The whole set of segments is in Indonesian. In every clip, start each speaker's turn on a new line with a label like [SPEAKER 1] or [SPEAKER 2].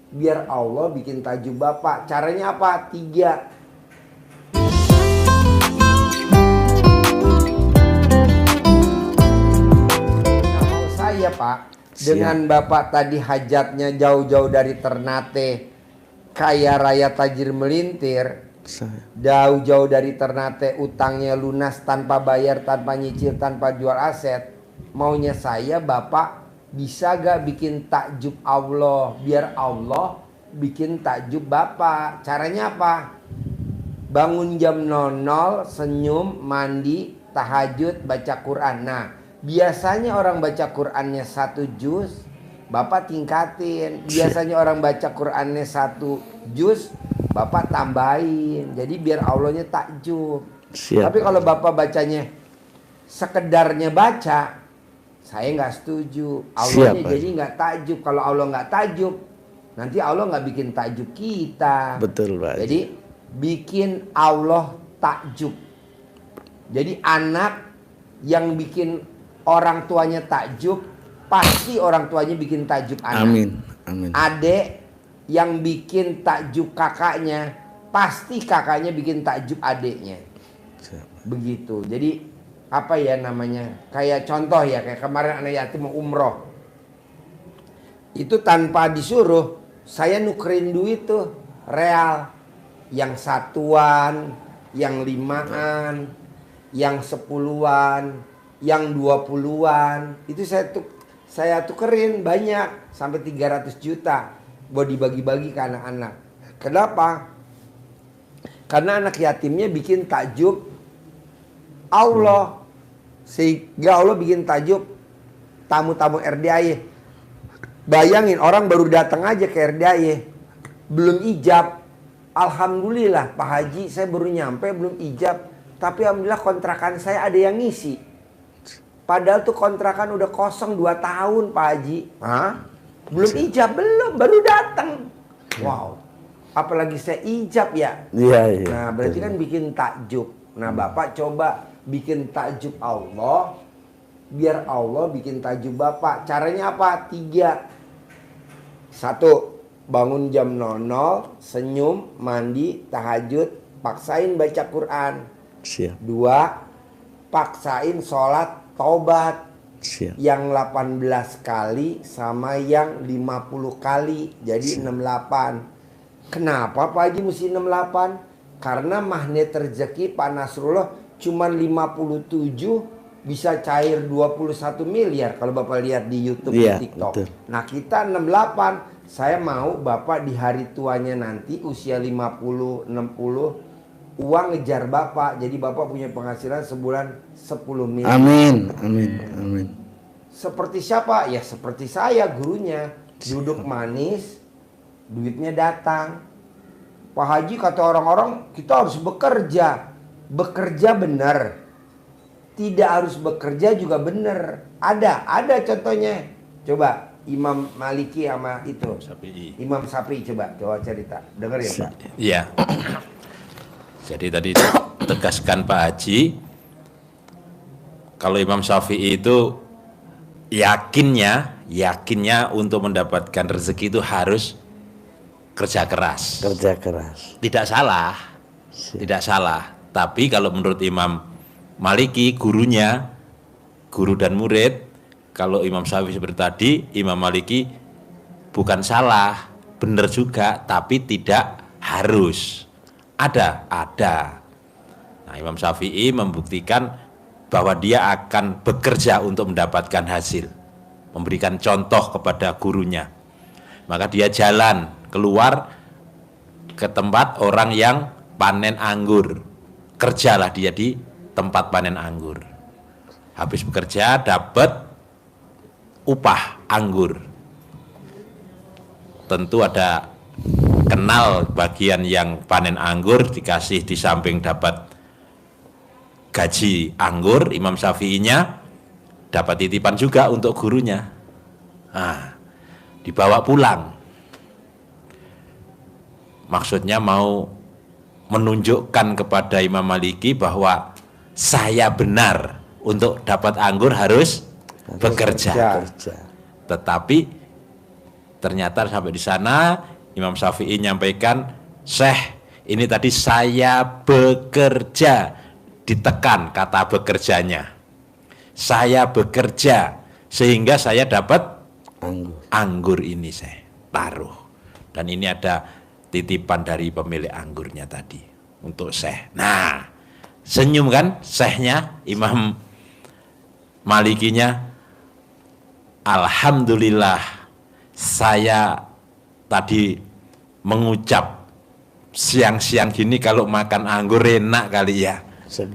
[SPEAKER 1] biar Allah bikin tajuk Bapak. Caranya apa? 3. Nah, mau saya Pak, dengan Bapak tadi hajatnya jauh-jauh dari Ternate, kaya raya tajir melintir, jauh-jauh dari Ternate, utangnya lunas tanpa bayar, tanpa nyicil, tanpa jual aset. Maunya saya Bapak bisa gak bikin takjub Allah, biar Allah bikin takjub Bapak. Caranya apa? Bangun jam 00, senyum, mandi, tahajud, baca Quran. Nah, biasanya orang baca Qurannya 1 juz, Bapak tingkatin. Biasanya orang baca Qurannya 1 juz, Bapak tambahin. Jadi biar Allahnya takjub. Tapi kalau Bapak bacanya sekedarnya baca, saya nggak setuju. Allahnya jadi nggak takjub. Kalau Allah nggak takjub, nanti Allah nggak bikin takjub kita.
[SPEAKER 2] Betul Pak.
[SPEAKER 1] Jadi bikin Allah takjub. Jadi anak yang bikin orang tuanya takjub, pasti orang tuanya bikin takjub anak.
[SPEAKER 2] Amin. Amin.
[SPEAKER 1] Adek yang bikin takjub kakaknya, pasti kakaknya bikin takjub adeknya. Begitu. Jadi apa ya namanya, kayak contoh ya, kayak kemarin anak yatim mau umroh, itu tanpa disuruh saya nukerin duit tuh real, yang satuan, yang 5-an, yang 10-an, yang 20-an, itu saya tukerin banyak sampai 300 juta buat dibagi-bagi ke anak-anak. Kenapa? Karena anak yatimnya bikin takjub Allah, sehingga Allah bikin takjub tamu-tamu RDAY. Bayangin orang baru datang aja ke RDAY, belum ijab. Alhamdulillah Pak Haji, saya baru nyampe belum ijab, tapi alhamdulillah kontrakan saya ada yang ngisi. Padahal tuh kontrakan udah kosong 2 tahun Pak Haji. Hah? Belum ijab, belum, baru datang. Wow, apalagi saya ijab ya.
[SPEAKER 2] Iya.
[SPEAKER 1] Nah berarti kan bikin takjub. Nah Bapak coba bikin takjub Allah, biar Allah bikin takjub Bapak. Caranya apa? 3. 1, bangun jam 00, senyum, mandi, tahajud, paksain baca Quran. 2, paksain sholat taubat. Yang 18 kali sama yang 50 kali, jadi 68. Kenapa Pak Haji mesti 68? Karena magnet rezeki Pak Nasrullah cuman 57 bisa cair 21 miliar kalau Bapak lihat di YouTube, di TikTok. Betul. Nah kita 68. Saya mau Bapak di hari tuanya nanti usia 50, 60, uang ngejar Bapak. Jadi Bapak punya penghasilan sebulan 10 miliar.
[SPEAKER 2] Amin. Amin. Amin.
[SPEAKER 1] Seperti siapa? Ya seperti saya, gurunya. Duduk manis, duitnya datang. Pak Haji kata orang-orang kita harus bekerja. Bekerja benar, tidak harus bekerja juga benar. Ada contohnya. Coba Imam Maliki sama itu Imam Syafi'i, coba cerita, dengerin Pak.
[SPEAKER 3] Iya. Jadi tadi tegaskan Pak Haji, kalau Imam Syafi'i itu yakinnya untuk mendapatkan rezeki itu harus kerja keras. Tidak salah. Tapi kalau menurut Imam Maliki, guru dan murid, kalau Imam Syafi'i seperti tadi, Imam Maliki bukan salah, benar juga, tapi tidak harus. Ada. Nah, Imam Syafi'i membuktikan bahwa dia akan bekerja untuk mendapatkan hasil, memberikan contoh kepada gurunya. Maka dia jalan keluar ke tempat orang yang panen anggur. Kerjalah dia di tempat panen anggur. Habis bekerja dapat upah anggur. Tentu ada kenal bagian yang panen anggur, dikasih di samping dapat gaji anggur. Imam Syafi'inya dapat titipan juga untuk gurunya. Nah, dibawa pulang. Maksudnya mau menunjukkan kepada Imam Maliki bahwa saya benar, untuk dapat anggur harus bekerja. Tetapi ternyata sampai di sana Imam Syafi'i nyampaikan, Syekh, ini tadi saya bekerja, ditekan kata bekerjanya. Saya bekerja sehingga saya dapat anggur ini saya taruh. Dan ini ada titipan dari pemilik anggurnya tadi untuk Syekh. Nah, senyum kan Syekhnya, Imam Malikinya, alhamdulillah saya tadi mengucap siang-siang gini kalau makan anggur enak kali ya.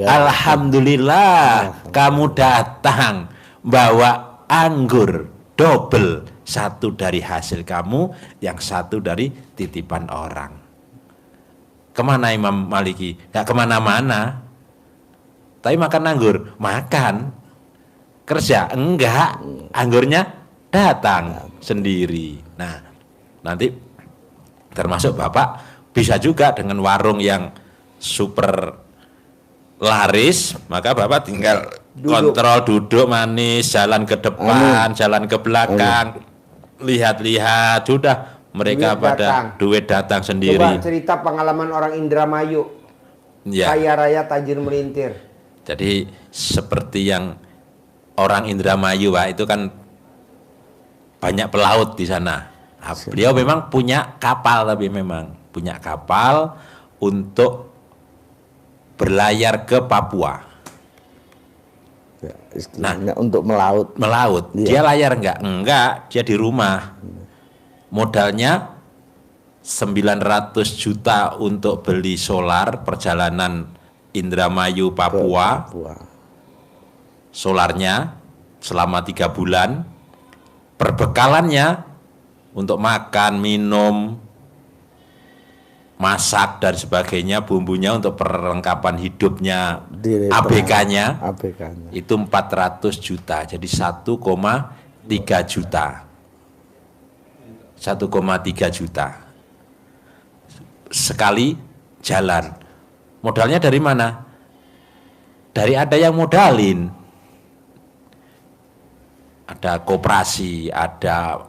[SPEAKER 3] Alhamdulillah kamu datang bawa anggur double, satu dari hasil kamu, yang satu dari titipan orang. Kemana Imam Maliki? Gak kemana-mana. Tapi makan anggur, makan. Kerja enggak, anggurnya datang sendiri. Nah, nanti termasuk Bapak bisa juga dengan warung yang super laris, maka Bapak tinggal kontrol, duduk manis, jalan ke depan, jalan ke belakang, lihat-lihat, sudah mereka duit datang sendiri.
[SPEAKER 1] Coba cerita pengalaman orang Indramayu, kaya raya tajir melintir.
[SPEAKER 3] Jadi seperti yang orang Indramayu, Pak, itu kan banyak pelaut di sana. Nah, beliau memang punya kapal, tapi memang punya kapal untuk berlayar ke Papua.
[SPEAKER 2] Nah, untuk melaut.
[SPEAKER 3] Iya. Dia layar enggak, dia di rumah. Modalnya 900 juta untuk beli solar perjalanan Indramayu Papua. Solarnya selama 3 bulan. Perbekalannya untuk makan, minum, masak dan sebagainya, bumbunya untuk perlengkapan hidupnya, ABK-nya itu 400 juta, jadi 1,3 juta. 1,3 juta sekali jalan. Modalnya dari mana? Dari ada yang modalin, ada koperasi, ada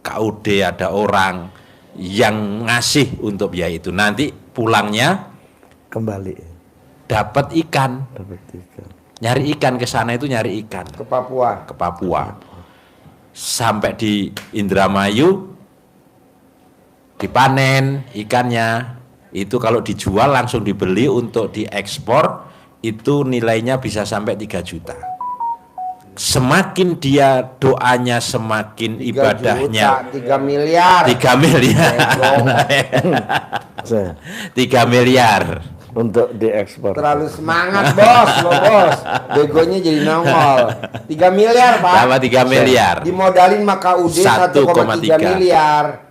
[SPEAKER 3] KUD, ada orang yang ngasih untuk biaya itu. Nanti pulangnya
[SPEAKER 2] kembali
[SPEAKER 3] dapat ikan. Nyari ikan ke sana, itu nyari ikan
[SPEAKER 1] ke Papua.
[SPEAKER 3] Sampai di Indramayu dipanen ikannya. Itu kalau dijual langsung dibeli untuk diekspor, itu nilainya bisa sampai 3 juta. Semakin dia doanya, semakin 3 ibadahnya.
[SPEAKER 1] 3 miliar.
[SPEAKER 3] 3 miliar. 3 miliar
[SPEAKER 2] untuk diekspor.
[SPEAKER 1] Terlalu semangat bos, begonya jadi nongol. 3 miliar Pak.
[SPEAKER 3] Sama 3 miliar.
[SPEAKER 1] Dimodalin maka UD 1,3 miliar.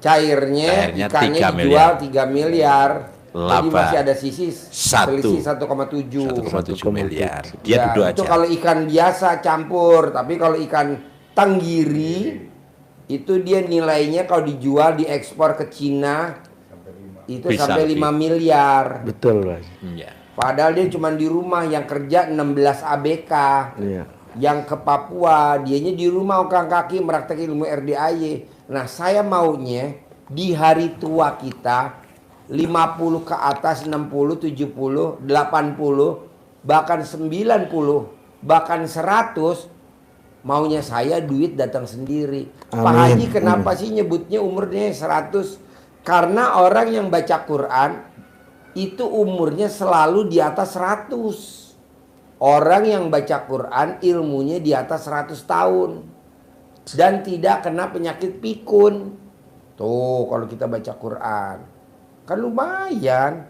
[SPEAKER 1] Cairnya ikannya
[SPEAKER 3] 3
[SPEAKER 1] dijual 3 miliar. Jadi
[SPEAKER 3] Laba.
[SPEAKER 1] masih ada selisih 1,7
[SPEAKER 3] miliar. Dia duduk
[SPEAKER 1] itu
[SPEAKER 3] aja.
[SPEAKER 1] kalau ikan biasa campur, tapi kalau ikan tenggiri itu dia nilainya kalau dijual diekspor ke Cina itu
[SPEAKER 3] bisa
[SPEAKER 1] sampai 5 miliar.
[SPEAKER 2] Betul, Mas.
[SPEAKER 3] Ya.
[SPEAKER 1] Padahal dia cuma di rumah, yang kerja 16 ABK.
[SPEAKER 2] Iya.
[SPEAKER 1] Yang ke Papua, dianya di rumah angkat kaki meraktek ilmu RDAY. Nah, saya maunya di hari tua kita 50 ke atas, 60, 70, 80, bahkan 90, bahkan 100, maunya saya duit datang sendiri. Pak Haji kenapa sih nyebutnya umurnya 100? Karena orang yang baca Quran itu umurnya selalu di atas 100. Orang yang baca Quran ilmunya di atas 100 tahun. Dan tidak kena penyakit pikun. Tuh kalau kita baca Quran. Kan lumayan.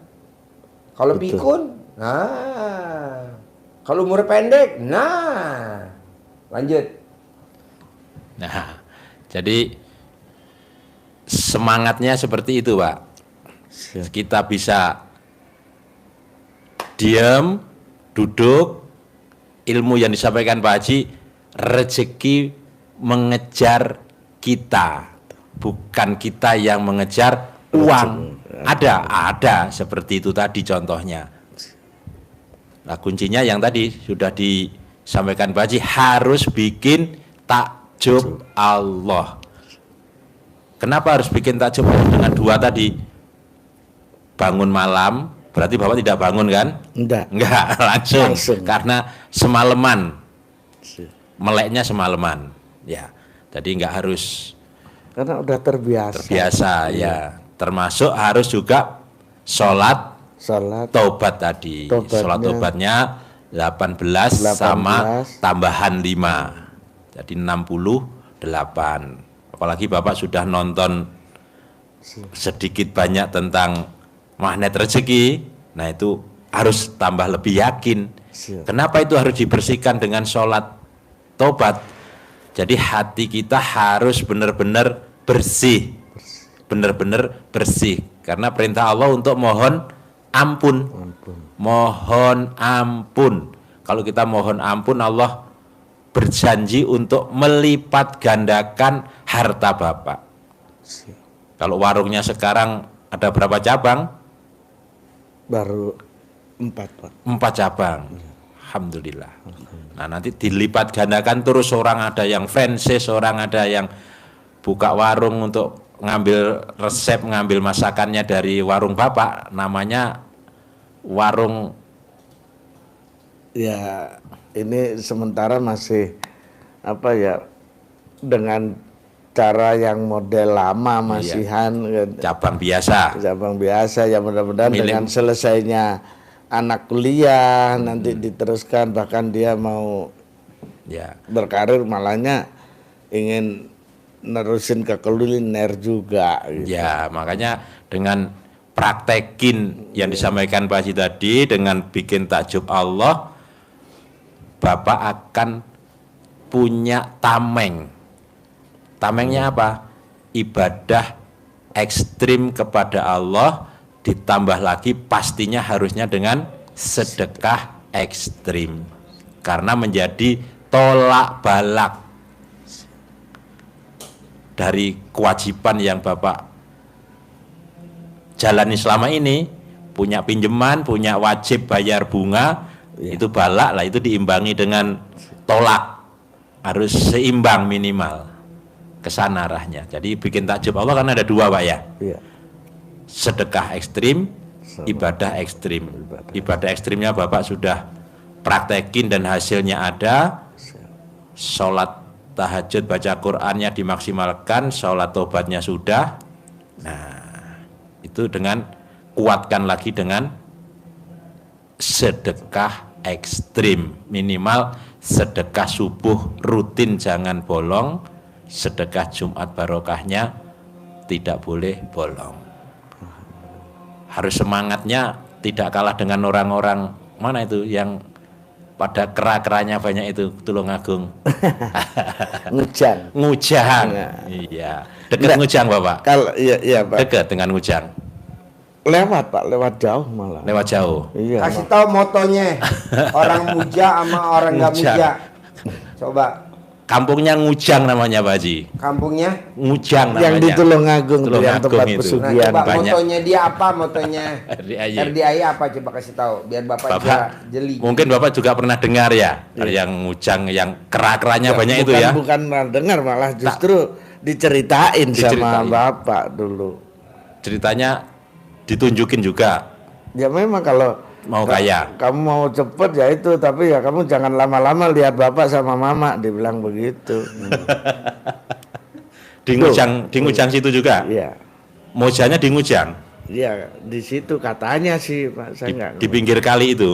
[SPEAKER 1] Kalau pikun, nah. Kalau umur pendek, nah. Lanjut.
[SPEAKER 3] Nah, jadi semangatnya seperti itu, Pak. Kita bisa diam, duduk, ilmu yang disampaikan Pak Haji, rezeki mengejar kita, bukan kita yang mengejar uang. Ada seperti itu tadi contohnya. Nah, kuncinya yang tadi sudah disampaikan Pak Haji, harus bikin takjub Allah. Kenapa harus bikin takjub dengan dua tadi? Bangun malam, berarti Bapak tidak bangun kan?
[SPEAKER 2] Enggak.
[SPEAKER 3] Enggak, langsung. Karena semalaman. Meleknya semalaman. Ya. Jadi enggak harus
[SPEAKER 2] Karena udah terbiasa.
[SPEAKER 3] terbiasa ya. Termasuk harus juga sholat
[SPEAKER 2] Sholat
[SPEAKER 3] tobat tadi.
[SPEAKER 2] Tobatnya.
[SPEAKER 3] Sholat tobatnya 18 sama tambahan 5. Jadi 68. Apalagi Bapak sudah nonton sedikit banyak tentang magnet rezeki. Nah itu harus tambah lebih yakin.
[SPEAKER 2] Siap.
[SPEAKER 3] Kenapa itu harus dibersihkan dengan sholat tobat? Jadi hati kita harus benar-benar bersih. Benar-benar bersih. Karena perintah Allah untuk mohon ampun. Mohon ampun. Kalau kita mohon ampun, Allah berjanji untuk melipat gandakan harta Bapak. Kalau warungnya sekarang ada berapa cabang?
[SPEAKER 2] baru 4 Pak.
[SPEAKER 3] 4 cabang. Alhamdulillah. Nah nanti dilipat gandakan terus, orang ada yang franchise, orang ada yang buka warung untuk ngambil resep, ngambil masakannya dari warung Bapak, namanya warung.
[SPEAKER 2] Ya ini sementara masih apa ya, dengan cara yang model lama masihan kan.
[SPEAKER 3] Cabang biasa.
[SPEAKER 2] Cabang biasa ya, mudah-mudahan dengan selesainya anak kuliah nanti diteruskan, bahkan dia mau
[SPEAKER 3] Ya.
[SPEAKER 2] berkarir malahnya ingin nerusin ke kuliner juga gitu.
[SPEAKER 3] Ya, makanya dengan praktekin yang disampaikan Pak Haji tadi, dengan bikin takjub Allah, Bapak akan punya tameng. Tamengnya apa? Ibadah ekstrim kepada Allah, ditambah lagi pastinya harusnya dengan sedekah ekstrim. Karena menjadi tolak balak dari kewajiban yang Bapak jalani selama ini, punya pinjaman, punya wajib bayar bunga, itu balak lah, itu diimbangi dengan tolak, harus seimbang minimal kesana arahnya. Jadi bikin takjub Allah kan ada 2 Pak ya,
[SPEAKER 2] Iya.
[SPEAKER 3] sedekah ekstrim, ibadah ekstrim. Ibadah ekstrimnya Bapak sudah praktekin dan hasilnya ada. Sholat tahajud, baca Qur'annya dimaksimalkan, sholat tobatnya sudah. Nah, itu dengan kuatkan lagi dengan sedekah ekstrim. Minimal sedekah subuh rutin jangan bolong, sedekah Jumat barokahnya tidak boleh bolong. Harus semangatnya tidak kalah dengan orang-orang mana itu yang pada kera-keranya banyak itu, Tulungagung.
[SPEAKER 2] Ngujang.
[SPEAKER 3] Ngujang.
[SPEAKER 2] Ya.
[SPEAKER 3] Iya. Dekat Ngujang Bapak.
[SPEAKER 2] Kalau iya Pak.
[SPEAKER 3] Dekat dengan Ngujang.
[SPEAKER 2] Lewat Pak, lewat jauh malah.
[SPEAKER 3] Lewat jauh.
[SPEAKER 2] Iya.
[SPEAKER 1] Kasih tahu motonya. Orang muja sama orang nggak
[SPEAKER 3] Muja.
[SPEAKER 1] muja. Coba.
[SPEAKER 3] Kampungnya Ngujang namanya Pak Haji.
[SPEAKER 1] Kampungnya.
[SPEAKER 3] Ngujang namanya.
[SPEAKER 2] Yang di Tulungagung, tuh, yang
[SPEAKER 3] Tulungagung
[SPEAKER 2] tempat
[SPEAKER 3] itu.
[SPEAKER 1] Nah,
[SPEAKER 2] pesugihan.
[SPEAKER 1] coba
[SPEAKER 3] banyak.
[SPEAKER 1] motonya dia apa motonya?
[SPEAKER 3] RDIY.
[SPEAKER 1] RDIY apa, coba kasih tahu biar Bapak juga
[SPEAKER 3] Bapak,
[SPEAKER 1] jeli.
[SPEAKER 3] mungkin Bapak juga pernah dengar ya, yang Ngujang, yang kera-keranya banyak itu ya.
[SPEAKER 2] Bukan malah dengar, malah justru diceritain sama
[SPEAKER 3] Diceritain.
[SPEAKER 2] Bapak dulu.
[SPEAKER 3] Ceritanya ditunjukin juga.
[SPEAKER 2] Ya memang kalau
[SPEAKER 3] Mau kaya.
[SPEAKER 2] kamu mau cepet ya itu, tapi ya kamu jangan lama-lama lihat Bapak sama Mama, dibilang begitu.
[SPEAKER 3] Di Ngujang situ juga.
[SPEAKER 2] Iya.
[SPEAKER 3] Mojanya di Ngujang.
[SPEAKER 2] Iya, di situ katanya sih Pak, saya nggak.
[SPEAKER 3] Di pinggir kali itu.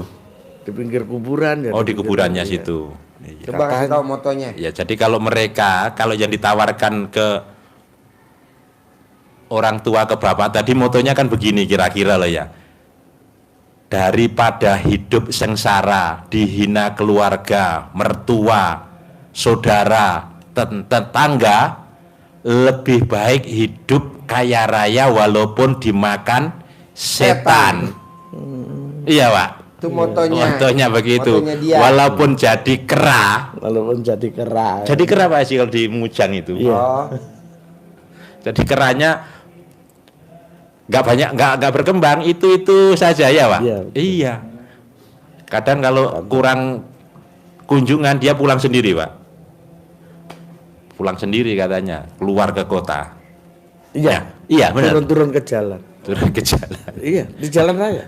[SPEAKER 2] Di pinggir kuburan ya.
[SPEAKER 3] Oh, di
[SPEAKER 2] pinggir
[SPEAKER 3] kuburannya
[SPEAKER 2] iya.
[SPEAKER 3] situ. Iya.
[SPEAKER 1] Coba kasih tahu motonya.
[SPEAKER 3] Ya, jadi kalau mereka, kalau yang ditawarkan ke orang tua, ke bapak tadi, motonya kan begini kira-kira loh ya. Daripada hidup sengsara, dihina keluarga, mertua, saudara, tetangga, lebih baik hidup kaya raya walaupun dimakan setan. Iya Pak.
[SPEAKER 1] Itu motonya.
[SPEAKER 3] Motonya begitu.
[SPEAKER 1] Motonya dia.
[SPEAKER 3] Walaupun jadi kera.
[SPEAKER 2] Walaupun jadi kera.
[SPEAKER 3] Jadi kera Pak sih kalau di Ngujang itu.
[SPEAKER 2] Iya.
[SPEAKER 1] Oh,
[SPEAKER 3] Jadi keranya nggak banyak, nggak berkembang, itu saja ya Pak.
[SPEAKER 2] Iya.
[SPEAKER 3] Iya. Kadang kalau kurang kunjungan dia pulang sendiri Pak. Pulang sendiri katanya, keluar ke kota.
[SPEAKER 2] Iya,
[SPEAKER 3] iya benar.
[SPEAKER 2] turun ke jalan.
[SPEAKER 3] Turun ke jalan.
[SPEAKER 2] Iya, di jalan raya.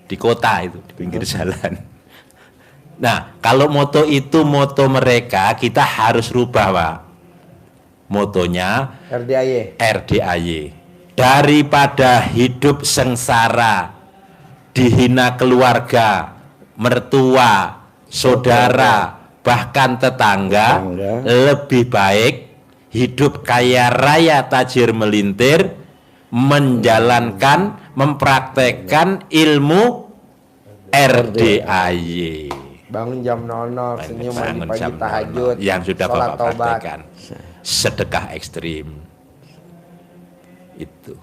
[SPEAKER 3] Di kota itu, di pinggir jalan. Nah, kalau moto itu moto mereka, kita harus rubah, Pak. Motonya RDAY. Daripada hidup sengsara, dihina keluarga, mertua, saudara, bahkan tetangga, lebih baik hidup kaya raya tajir melintir, menjalankan, mempraktekkan ilmu RDAY.
[SPEAKER 1] Bangun jam 00, senyum mandi
[SPEAKER 3] Bangun
[SPEAKER 1] pagi
[SPEAKER 3] jam
[SPEAKER 1] tahajud,
[SPEAKER 3] 00, yang sudah
[SPEAKER 1] sholat
[SPEAKER 3] Bapak
[SPEAKER 1] taubat.
[SPEAKER 3] praktekkan. Sedekah ekstrim. Itu.